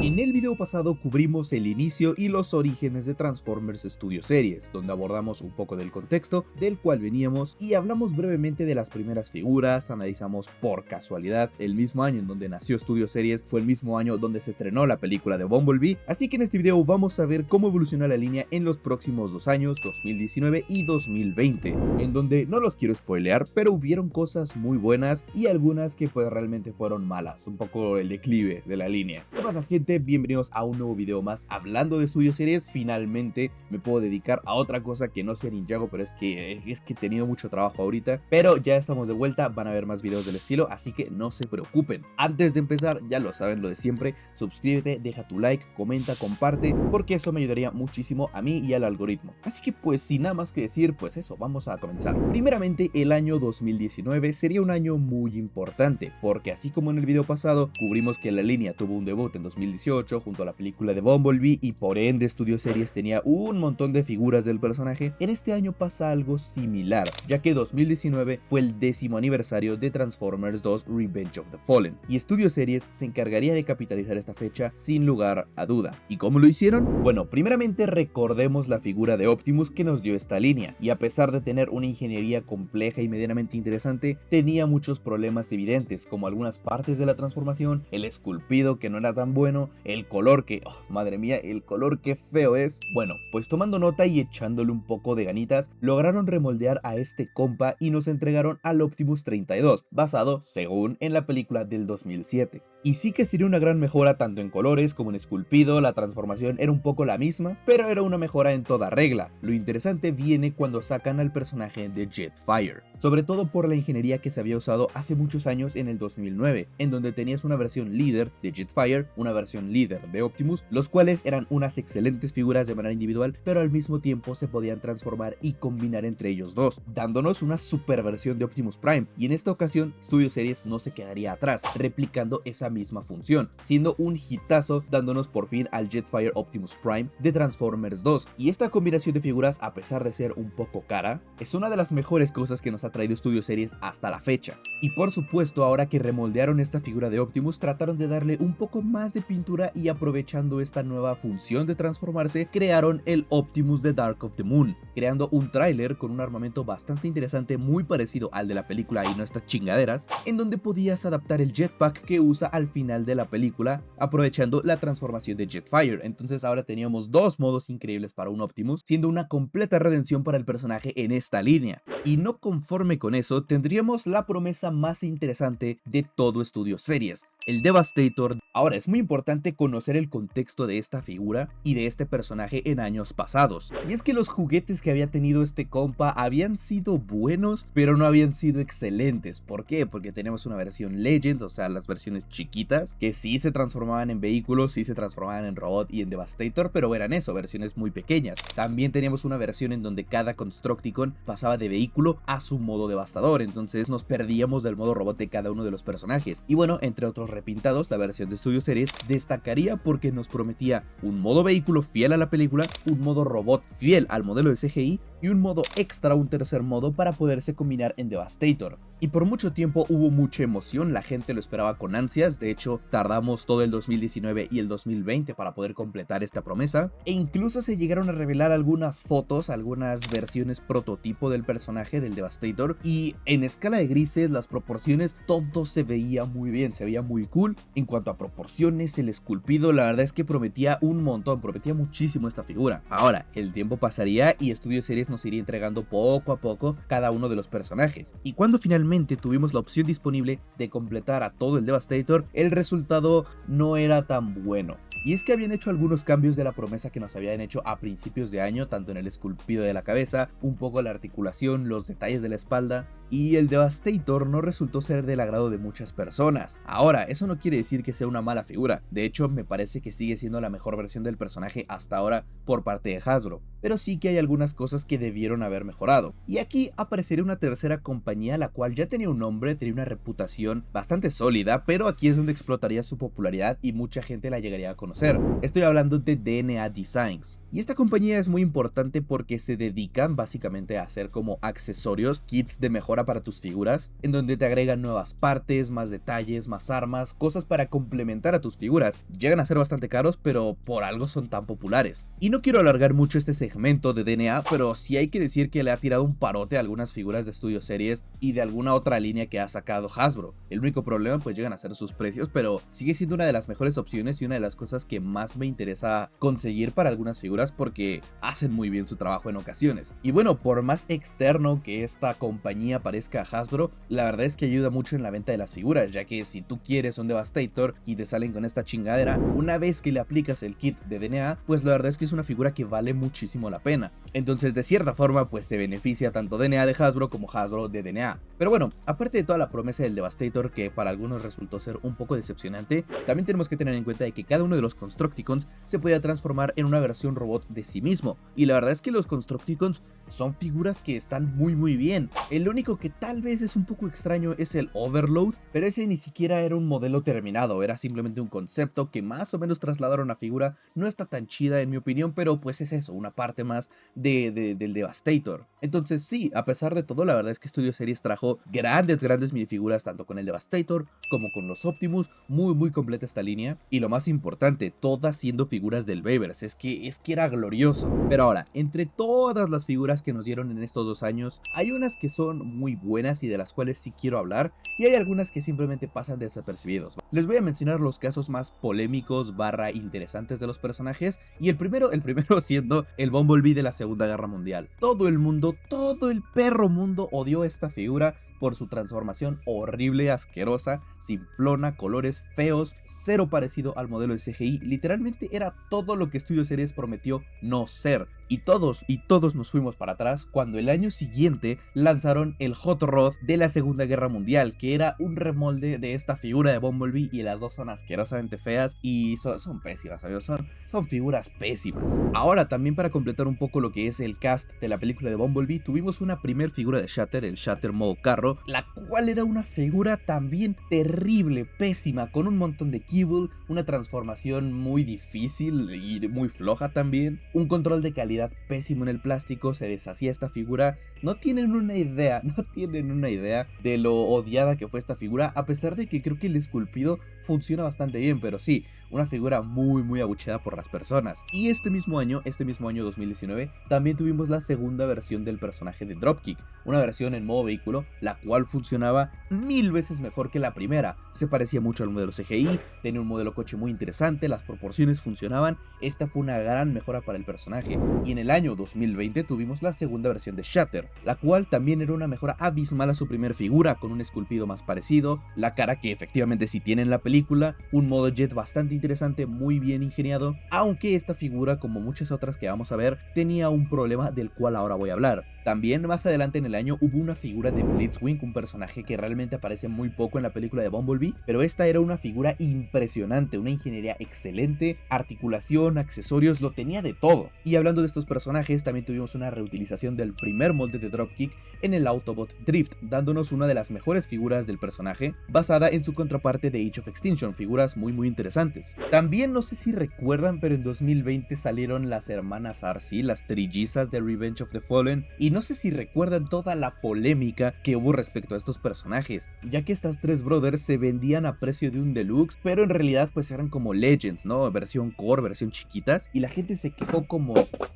En el video pasado cubrimos el inicio y los orígenes de Transformers Studio Series, donde abordamos un poco del contexto del cual veníamos y hablamos brevemente de las primeras figuras, analizamos por casualidad el mismo año en donde nació Studio Series, fue el mismo año donde se estrenó la película de Bumblebee, así que en este video vamos a ver cómo evolucionó la línea en los próximos 2 años, 2019 y 2020, en donde no los quiero spoilear, pero hubieron cosas muy buenas y algunas que pues realmente fueron malas, un poco el declive de la línea. ¿Qué pasa, gente? Bienvenidos a un nuevo video más hablando de Studio Series. Finalmente me puedo dedicar a otra cosa que no sea Ninjago, pero es que he tenido mucho trabajo ahorita, pero ya estamos de vuelta, van a haber más videos del estilo, así que no se preocupen. Antes de empezar, ya lo saben, lo de siempre, suscríbete, deja tu like, comenta, comparte, porque eso me ayudaría muchísimo a mí y al algoritmo. Así que pues sin nada más que decir, pues eso, vamos a comenzar. Primeramente, el año 2019 sería un año muy importante, porque así como en el video pasado cubrimos que la línea tuvo un debut en 2018 junto a la película de Bumblebee y por ende Studio Series tenía un montón de figuras del personaje, en este año pasa algo similar, ya que 2019 fue el 10º aniversario de Transformers 2 Revenge of the Fallen, y Studio Series se encargaría de capitalizar esta fecha sin lugar a duda. ¿Y cómo lo hicieron? Bueno, primeramente recordemos la figura de Optimus que nos dio esta línea, y a pesar de tener una ingeniería compleja y medianamente interesante, tenía muchos problemas evidentes, como algunas partes de la transformación, el esculpido que no era tan bueno, el color que, oh, madre mía, el color que feo es. Bueno, pues tomando nota y echándole un poco de ganitas, lograron remoldear a este compa y nos entregaron al Optimus 32, basado, según, en la película del 2007. Y sí que sería una gran mejora tanto en colores como en esculpido, la transformación era un poco la misma, pero era una mejora en toda regla. Lo interesante viene cuando sacan al personaje de Jetfire, sobre todo por la ingeniería que se había usado hace muchos años en el 2009, en donde tenías una versión líder de Jetfire, una versión líder de Optimus, los cuales eran unas excelentes figuras de manera individual, pero al mismo tiempo se podían transformar y combinar entre ellos dos, dándonos una super versión de Optimus Prime, y en esta ocasión Studio Series no se quedaría atrás, replicando esa misma función, siendo un hitazo, dándonos por fin al Jetfire Optimus Prime de Transformers 2, y esta combinación de figuras, a pesar de ser un poco cara, es una de las mejores cosas que nos ha traído Studio Series hasta la fecha. Y por supuesto, ahora que remoldearon esta figura de Optimus, trataron de darle un poco más de pintura y aprovechando esta nueva función de transformarse, crearon el Optimus de Dark of the Moon, creando un tráiler con un armamento bastante interesante, muy parecido al de la película y no estas chingaderas, en donde podías adaptar el jetpack que usa al final de la película, aprovechando la transformación de Jetfire. Entonces ahora teníamos dos modos increíbles para un Optimus, siendo una completa redención para el personaje en esta línea. Y no conforme con eso, tendríamos la promesa más interesante de todo Studio Series, el Devastator. Ahora, es muy importante conocer el contexto de esta figura y de este personaje en años pasados. Y es que los juguetes que había tenido este compa habían sido buenos, pero no habían sido excelentes. ¿Por qué? Porque tenemos una versión Legends, o sea, las versiones chiquitas, que sí se transformaban en vehículos, sí se transformaban en robot y en Devastator, pero eran eso, versiones muy pequeñas. También teníamos una versión en donde cada Constructicon pasaba de vehículo a su modo devastador, entonces nos perdíamos del modo robot de cada uno de los personajes. Y bueno, entre otros repintados, la versión de Studio Series destacaría porque nos prometía un modo vehículo fiel a la película, un modo robot fiel al modelo de CGI y un modo extra, un tercer modo para poderse combinar en Devastator. Y por mucho tiempo hubo mucha emoción, la gente lo esperaba con ansias, de hecho tardamos todo el 2019 y el 2020 para poder completar esta promesa, e incluso se llegaron a revelar algunas fotos, algunas versiones prototipo del personaje del Devastator, y en escala de grises, las proporciones, todo se veía muy bien, se veía muy cool. En cuanto a proporciones, el esculpido, la verdad es que prometía un montón, prometía muchísimo esta figura. Ahora, el tiempo pasaría y Studio Series nos iría entregando poco a poco cada uno de los personajes, y cuando finalmente tuvimos la opción disponible de completar a todo el Devastator, el resultado no era tan bueno. Y es que habían hecho algunos cambios de la promesa que nos habían hecho a principios de año, tanto en el esculpido de la cabeza, un poco la articulación, los detalles de la espalda, y el Devastator no resultó ser del agrado de muchas personas. Ahora, eso no quiere decir que sea una mala figura, de hecho me parece que sigue siendo la mejor versión del personaje hasta ahora por parte de Hasbro. pero sí que hay algunas cosas que debieron haber mejorado. Y aquí aparecería una tercera compañía, la cual ya tenía un nombre, tenía una reputación bastante sólida, pero aquí es donde explotaría su popularidad y mucha gente la llegaría a conocer. Estoy hablando de DNA Designs. Y esta compañía es muy importante porque se dedican básicamente a hacer como accesorios, kits de mejora para tus figuras, en donde te agregan nuevas partes, más detalles, más armas, cosas para complementar a tus figuras. Llegan a ser bastante caros, pero por algo son tan populares. Y no quiero alargar mucho este segmento de DNA, pero sí hay que decir que le ha tirado un parote a algunas figuras de Studio Series y de alguna otra línea que ha sacado Hasbro. El único problema pues llegan a ser sus precios, pero sigue siendo una de las mejores opciones y una de las cosas que más me interesa conseguir para algunas figuras porque hacen muy bien su trabajo en ocasiones. Y bueno, por más externo que esta compañía parezca a Hasbro, la verdad es que ayuda mucho en la venta de las figuras, ya que si tú quieres un Devastator y te salen con esta chingadera, una vez que le aplicas el kit de DNA, pues la verdad es que es una figura que vale muchísimo la pena. Entonces de cierta forma pues se beneficia tanto DNA de Hasbro como Hasbro de DNA. Pero bueno, aparte de toda la promesa del Devastator que para algunos resultó ser un poco decepcionante, también tenemos que tener en cuenta de que cada uno de los Constructicons se podía transformar en una versión robot de sí mismo, y la verdad es que los Constructicons son figuras que están muy bien. El único que tal vez es un poco extraño es el Overload, pero ese ni siquiera era un modelo terminado, era simplemente un concepto que más o menos trasladaron a figura. No está tan chida en mi opinión, pero pues es eso, una parte más del Devastator. Entonces sí, a pesar de todo, la verdad es que Studio Series trajo grandes minifiguras tanto con el Devastator como con los Optimus, muy completa esta línea, y lo más importante, todas siendo figuras del Bayverse, es que era glorioso. Pero ahora, entre todas las figuras que nos dieron en estos 2 años, hay unas que son muy buenas y de las cuales sí quiero hablar, y hay algunas que simplemente pasan desapercibidos. Les voy a mencionar los casos más polémicos / interesantes de los personajes, y el primero siendo el Bumblebee de la Segunda Guerra Mundial. Todo el mundo, todo el perro mundo odió esta figura por su transformación horrible, asquerosa, simplona, colores feos, cero parecido al modelo de CGI. Literalmente era todo lo que Studio Series prometió no ser. Y todos nos fuimos para atrás cuando el año siguiente lanzaron el Hot Rod de la Segunda Guerra Mundial, que era un remolde de esta figura de Bumblebee, y las dos son asquerosamente feas y son pésimas, amigos, son figuras pésimas. Ahora también, para completar un poco lo que es el cast de la película de Bumblebee, tuvimos una primer figura de Shatter, el Shatter modo carro, la cual era una figura también terrible, pésima, con un montón de kibble, una transformación muy difícil y muy floja también, un control de calidad pésimo en el plástico, se deshacía esta figura. No tienen una idea de lo odiada que fue esta figura, a pesar de que creo que el esculpido funciona bastante bien, pero sí, una figura muy abucheada por las personas. Y este mismo año 2019, también tuvimos la segunda versión del personaje de Dropkick, una versión en modo vehículo, la cual funcionaba 1000 veces mejor que la primera. Se parecía mucho al modelo CGI, tenía un modelo coche muy interesante, las proporciones funcionaban. Esta fue una gran mejora para el personaje. Y en el año 2020 tuvimos la segunda versión de Shatter, la cual también era una mejora abismal a su primer figura, con un esculpido más parecido, la cara que efectivamente sí tiene en la película, un modo jet bastante interesante, muy bien ingeniado, aunque esta figura, como muchas otras que vamos a ver, tenía un problema del cual ahora voy a hablar. También más adelante en el año hubo una figura de Blitzwing, un personaje que realmente aparece muy poco en la película de Bumblebee, pero esta era una figura impresionante, una ingeniería excelente, articulación, accesorios, lo tenía de todo. Y hablando de estos personajes, también tuvimos una reutilización del primer molde de Dropkick en el Autobot Drift, dándonos una de las mejores figuras del personaje, basada en su contraparte de Age of Extinction, figuras muy interesantes. También, no sé si recuerdan, pero en 2020 salieron las hermanas Arcee, las trillizas de Revenge of the Fallen, y no sé si recuerdan toda la polémica que hubo respecto a estos personajes, ya que estas tres brothers se vendían a precio de un deluxe, pero en realidad pues eran como Legends, ¿no? Versión core, versión chiquitas, y la gente se quejó como...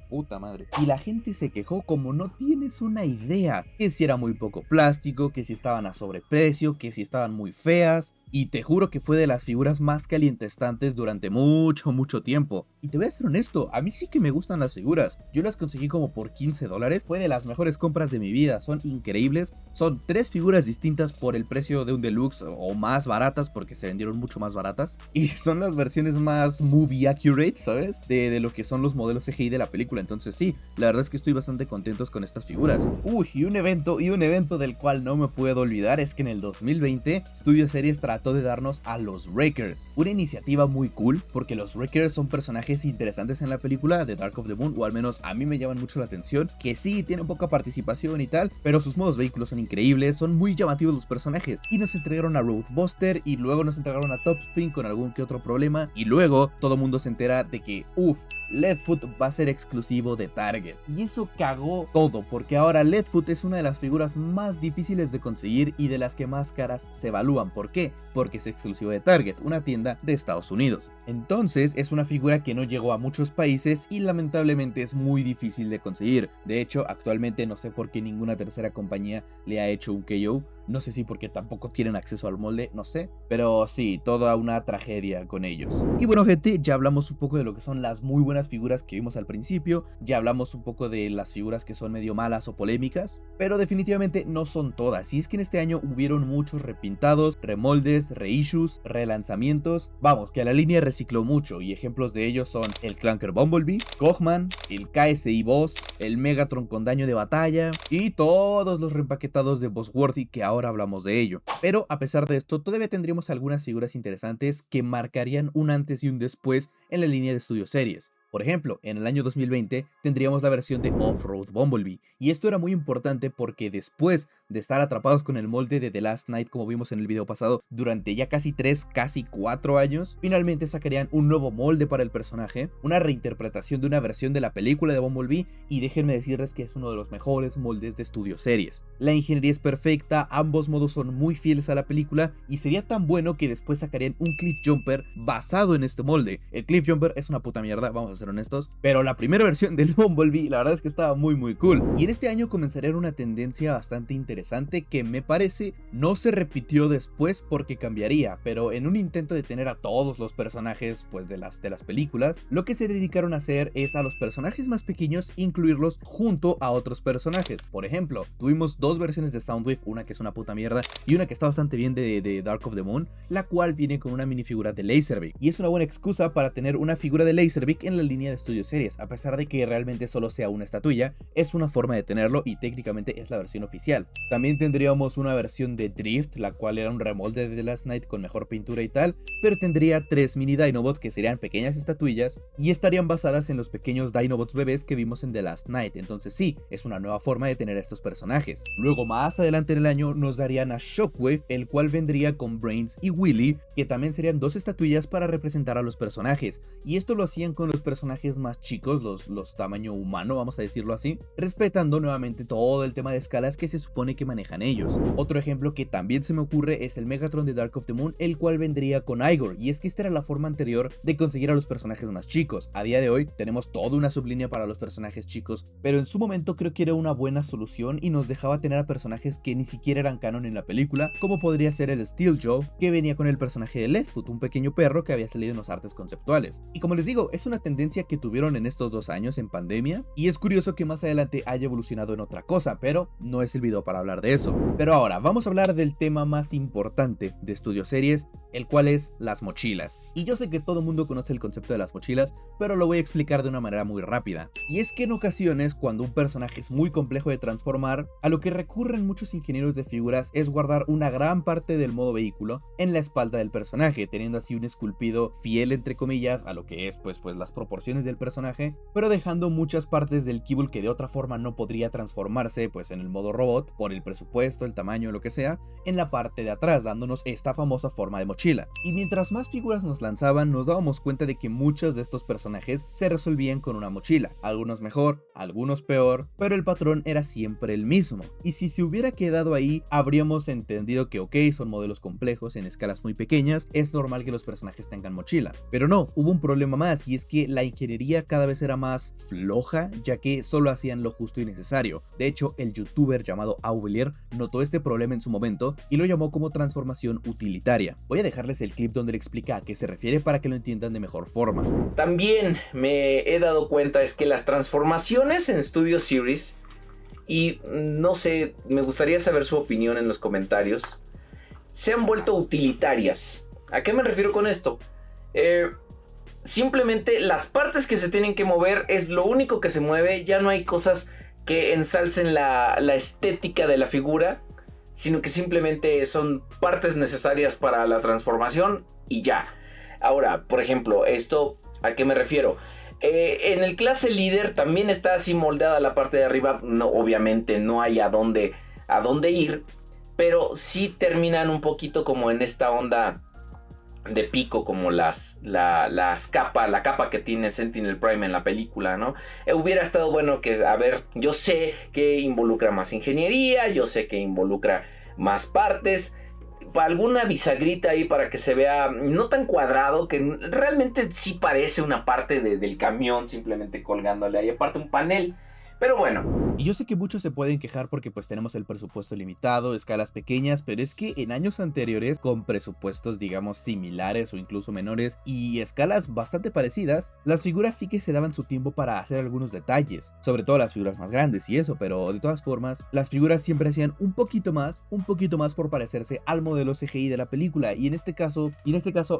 puta madre. Y la gente se quejó como no tienes una idea, que si era muy poco plástico, que si estaban a sobreprecio, que si estaban muy feas. Y te juro que fue de las figuras más calientestantes durante mucho tiempo. Y te voy a ser honesto, a mí sí que me gustan las figuras. Yo las conseguí como por $15, fue de las mejores compras de mi vida, son increíbles. Son 3 figuras distintas por el precio de un deluxe, o más baratas porque se vendieron mucho más baratas. Y son las versiones más movie accurate, ¿sabes? De lo que son los modelos CGI de la película. Entonces sí, la verdad es que estoy bastante contento con estas figuras. Y un evento del cual no me puedo olvidar es que en el 2020 Studio Series trató trató de darnos a los Wreckers, una iniciativa muy cool porque los Wreckers son personajes interesantes en la película de Dark of the Moon, o al menos a mí me llaman mucho la atención, que sí tienen poca participación y tal, pero sus modos vehículos son increíbles, son muy llamativos los personajes, y nos entregaron a Roadbuster y luego nos entregaron a Topspin con algún que otro problema, y luego todo el mundo se entera de que Leadfoot va a ser exclusivo de Target. Y eso cagó todo, porque ahora Leadfoot es una de las figuras más difíciles de conseguir y de las que más caras se evalúan. ¿Por qué? Porque es exclusivo de Target, una tienda de Estados Unidos. Entonces es una figura que no llegó a muchos países y lamentablemente es muy difícil de conseguir. De hecho, actualmente no sé por qué ninguna tercera compañía le ha hecho un KO. No sé si porque tampoco tienen acceso al molde, no sé. Pero sí, toda una tragedia con ellos. Y bueno, gente, ya hablamos un poco de lo que son las muy buenas figuras que vimos al principio. Ya hablamos un poco de las figuras que son medio malas o polémicas. Pero definitivamente no son todas. Y es que en este año hubieron muchos repintados, remoldes, reissues, relanzamientos. Vamos, que a la línea recicló mucho. Y ejemplos de ellos son el Clunker Bumblebee, Cogman, el KSI Boss, el Megatron con daño de batalla y todos los reempaquetados de Bossworthy, que ahora hablamos de ello. Pero a pesar de esto, todavía tendríamos algunas figuras interesantes que marcarían un antes y un después en la línea de Studio Series. Por ejemplo, en el año 2020 tendríamos la versión de Off-Road Bumblebee, y esto era muy importante porque después de estar atrapados con el molde de The Last Knight, como vimos en el video pasado, durante ya casi 3, casi 4 años, finalmente sacarían un nuevo molde para el personaje, una reinterpretación de una versión de la película de Bumblebee, y déjenme decirles que es uno de los mejores moldes de Studio Series. La ingeniería es perfecta, ambos modos son muy fieles a la película, y sería tan bueno que después sacarían un Cliff Jumper basado en este molde. El Cliff Jumper es una puta mierda, vamos a ser honestos, pero la primera versión del Bumblebee la verdad es que estaba muy cool. Y en este año comenzaría una tendencia bastante interesante que me parece no se repitió después porque cambiaría, pero en un intento de tener a todos los personajes pues de las películas, lo que se dedicaron a hacer es a los personajes más pequeños incluirlos junto a otros personajes. Por ejemplo, tuvimos dos versiones de Soundwave, una que es una puta mierda y una que está bastante bien de Dark of the Moon, la cual viene con una minifigura de Laserbeak, y es una buena excusa para tener una figura de Laserbeak en la línea de Studio Series. A pesar de que realmente solo sea una estatuilla, es una forma de tenerlo y técnicamente es la versión oficial. También tendríamos una versión de Drift, la cual era un remolde de The Last Knight con mejor pintura y tal, pero tendría 3 mini Dinobots que serían pequeñas estatuillas y estarían basadas en los pequeños Dinobots bebés que vimos en The Last Knight. Entonces sí, es una nueva forma de tener a estos personajes. Luego más adelante en el año nos darían a Shockwave, el cual vendría con Brains y Willy, que también serían dos estatuillas para representar a los personajes, y esto lo hacían con los personajes más chicos, los tamaño humano, vamos a decirlo así, respetando nuevamente todo el tema de escalas que se supone que manejan ellos. Otro ejemplo que también se me ocurre es el Megatron de Dark of the Moon, el cual vendría con Igor, y es que esta era la forma anterior de conseguir a los personajes más chicos. A día de hoy tenemos toda una sublínea para los personajes chicos, pero en su momento creo que era una buena solución y nos dejaba tener a personajes que ni siquiera eran canon en la película, como podría ser el Steeljaw, que venía con el personaje de Leadfoot, un pequeño perro que había salido en los artes conceptuales. Y como les digo, es una tendencia que tuvieron en estos 2 años en pandemia, y es curioso que más adelante haya evolucionado en otra cosa, pero no es el video para hablar de eso. Pero ahora vamos a hablar del tema más importante de Studio Series, el cual es las mochilas. Y yo sé que todo el mundo conoce el concepto de las mochilas, pero lo voy a explicar de una manera muy rápida. Y es que en ocasiones, cuando un personaje es muy complejo de transformar, a lo que recurren muchos ingenieros de figuras es guardar una gran parte del modo vehículo en la espalda del personaje, teniendo así un esculpido fiel entre comillas a lo que es pues las proporciones del personaje, pero dejando muchas partes del kibble que de otra forma no podría transformarse pues en el modo robot por el presupuesto, el tamaño, lo que sea, en la parte de atrás, dándonos esta famosa forma de mochila. Y mientras más figuras nos lanzaban, nos dábamos cuenta de que muchos de estos personajes se resolvían con una mochila, algunos mejor, algunos peor, pero el patrón era siempre el mismo. Y si se hubiera quedado ahí, habríamos entendido que ok, son modelos complejos en escalas muy pequeñas, es normal que los personajes tengan mochila. Pero no, hubo un problema más, y es que la ingeniería cada vez era más floja, ya que solo hacían lo justo y necesario. De hecho, el youtuber llamado Aubelier notó este problema en su momento y lo llamó como transformación utilitaria. Voy a dejarles el clip donde le explica a qué se refiere para que lo entiendan de mejor forma. También me he dado cuenta es que las transformaciones en Studio Series, y no sé, me gustaría saber su opinión en los comentarios, se han vuelto utilitarias. ¿A qué me refiero con esto? Simplemente las partes que se tienen que mover es lo único que se mueve, ya no hay cosas que ensalcen la estética de la figura. sino que simplemente son partes necesarias para la transformación y ya. Ahora, por ejemplo, ¿esto a qué me refiero? En el clase líder también está así moldeada la parte de arriba. No, obviamente no hay a dónde ir, pero sí terminan un poquito como en esta onda de pico, como la capa que tiene Sentinel Prime en la película, ¿no? Hubiera estado bueno que, a ver, yo sé que involucra más ingeniería, yo sé que involucra más partes, alguna bisagrita ahí para que se vea no tan cuadrado, que realmente sí parece una parte del camión simplemente colgándole ahí aparte un panel. Pero bueno. Y yo sé que muchos se pueden quejar porque pues tenemos el presupuesto limitado, escalas pequeñas, pero es que en años anteriores, con presupuestos digamos similares o incluso menores y escalas bastante parecidas, las figuras sí que se daban su tiempo para hacer algunos detalles, sobre todo las figuras más grandes y eso, pero de todas formas, las figuras siempre hacían un poquito más por parecerse al modelo CGI de la película, y en este caso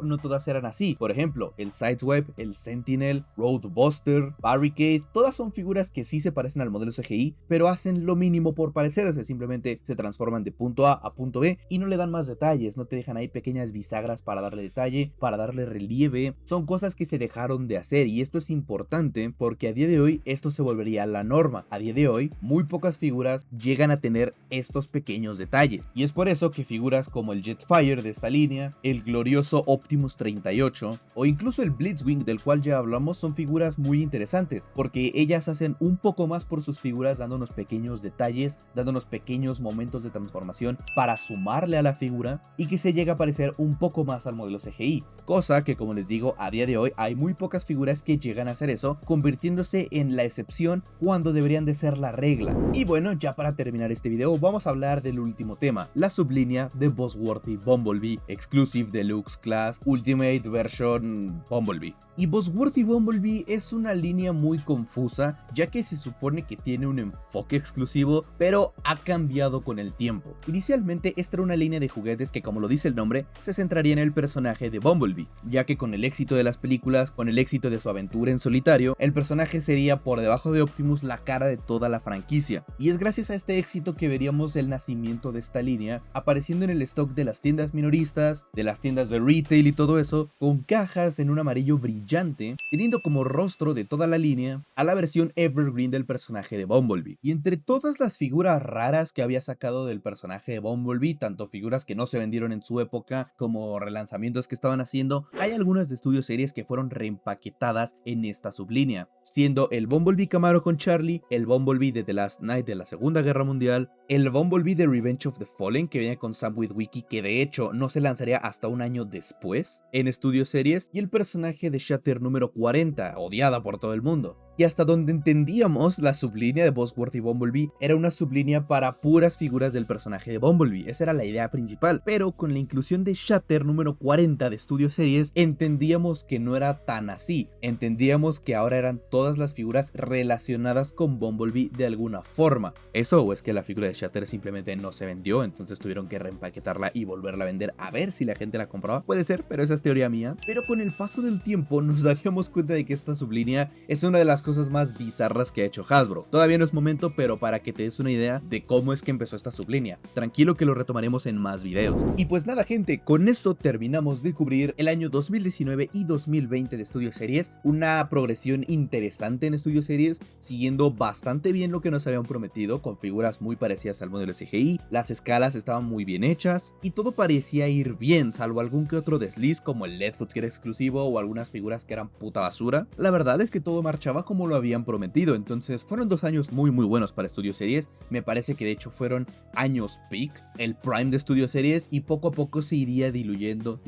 no todas eran así. Por ejemplo, el Sideswipe, el Sentinel, Roadbuster, Barricade, todas son figuras que sí se parecen al modelo CGI, pero hacen lo mínimo por parecerse, simplemente se transforman de punto A punto B y no le dan más detalles, no te dejan ahí pequeñas bisagras para darle detalle, para darle relieve. Son cosas que se dejaron de hacer, y esto es importante porque a día de hoy esto se volvería la norma. A día de hoy muy pocas figuras llegan a tener estos pequeños detalles, y es por eso que figuras como el Jetfire de esta línea, el glorioso Optimus 38 o incluso el Blitzwing del cual ya hablamos son figuras muy interesantes, porque ellas hacen un poco más por sus figuras, dándonos pequeños detalles, dándonos pequeños momentos de transformación para sumarle a la figura y que se llegue a parecer un poco más al modelo CGI, cosa que, como les digo, a día de hoy hay muy pocas figuras que llegan a hacer eso, convirtiéndose en la excepción cuando deberían de ser la regla. Y bueno, ya para terminar este video vamos a hablar del último tema, la sublínea de Buzzworthy Bumblebee Exclusive Deluxe Class Ultimate Version Bumblebee. Y Buzzworthy Bumblebee es una línea muy confusa, ya que se supone que tiene un enfoque exclusivo, pero ha cambiado con el tiempo. Inicialmente esta era una línea de juguetes que, como lo dice el nombre, se centraría en el personaje de Bumblebee, ya que con el éxito de las películas, con el éxito de su aventura en solitario, el personaje sería por debajo de Optimus la cara de toda la franquicia. Y es gracias a este éxito que veríamos el nacimiento de esta línea apareciendo en el stock de las tiendas minoristas, de las tiendas de retail y todo eso, con cajas en un amarillo brillante, teniendo como rostro de toda la línea a la versión Evergreen del personaje de Bumblebee. Y entre todas las figuras raras que había sacado del personaje de Bumblebee, tanto figuras que no se vendieron en su época como relanzamientos que estaban haciendo, hay algunas de Studio Series que fueron reempaquetadas en esta sublínea, siendo el Bumblebee Camaro con Charlie, el Bumblebee de The Last Night de la Segunda Guerra Mundial, el Bumblebee de Revenge of the Fallen que venía con Sam Witwicky, que de hecho no se lanzaría hasta un año después en Studio Series, y el personaje de Shatter número 40, odiada por todo el mundo. Y hasta donde entendíamos, la sublínea de Buzzworthy Bumblebee era una sublínea para puras figuras del personaje de Bumblebee, esa era la idea principal, pero con la inclusión de Shatter número 40 de Studio Series, entendíamos que no era tan así, entendíamos que ahora eran todas las figuras relacionadas con Bumblebee de alguna forma. Eso, o es que la figura de Shatter simplemente no se vendió, entonces tuvieron que reempaquetarla y volverla a vender a ver si la gente la compraba, puede ser, pero esa es teoría mía. Pero con el paso del tiempo nos daríamos cuenta de que esta sublínea es una de las cosas más bizarras que ha hecho Hasbro. Todavía no es momento, pero para que te des una idea de cómo es que empezó esta sublínea. Tranquilo que lo retomaremos en más videos. Y pues nada, gente, con eso terminamos de cubrir el año 2019 y 2020 de Studio Series. Una progresión interesante en Studio Series, siguiendo bastante bien lo que nos habían prometido, con figuras muy parecidas al modelo CGI, las escalas estaban muy bien hechas y todo parecía ir bien, salvo algún que otro desliz como el Leadfoot que era exclusivo o algunas figuras que eran puta basura. La verdad es que todo marchaba como lo habían prometido, entonces fueron 2 años muy buenos para Studio Series. Me parece que de hecho fueron años peak, el prime de Studio Series, y poco a poco se iría diluyendo,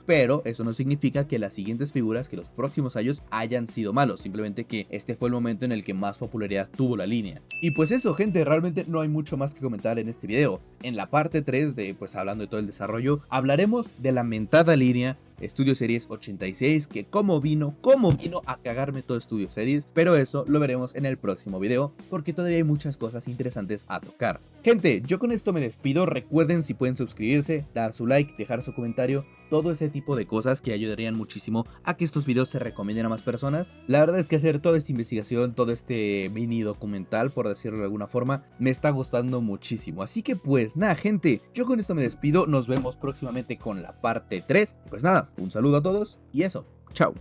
pero eso no significa que las siguientes figuras, que los próximos años hayan sido malos, simplemente que este fue el momento en el que más popularidad tuvo la línea. Y pues eso, gente, realmente no hay mucho más que comentar en este video. En la parte 3 de, pues hablando de todo el desarrollo, hablaremos de la mentada línea, Estudio Series 86, que cómo vino a cagarme todo Estudio Series, pero eso lo veremos en el próximo video, porque todavía hay muchas cosas interesantes a tocar. Gente, yo con esto me despido. Recuerden, si pueden suscribirse, dar su like, dejar su comentario, todo ese tipo de cosas que ayudarían muchísimo a que estos videos se recomienden a más personas. La verdad es que hacer toda esta investigación, todo este mini documental, por decirlo de alguna forma, me está gustando muchísimo. Así que pues nada, gente, yo con esto me despido. Nos vemos próximamente con la parte 3. Pues nada, un saludo a todos y eso, chao.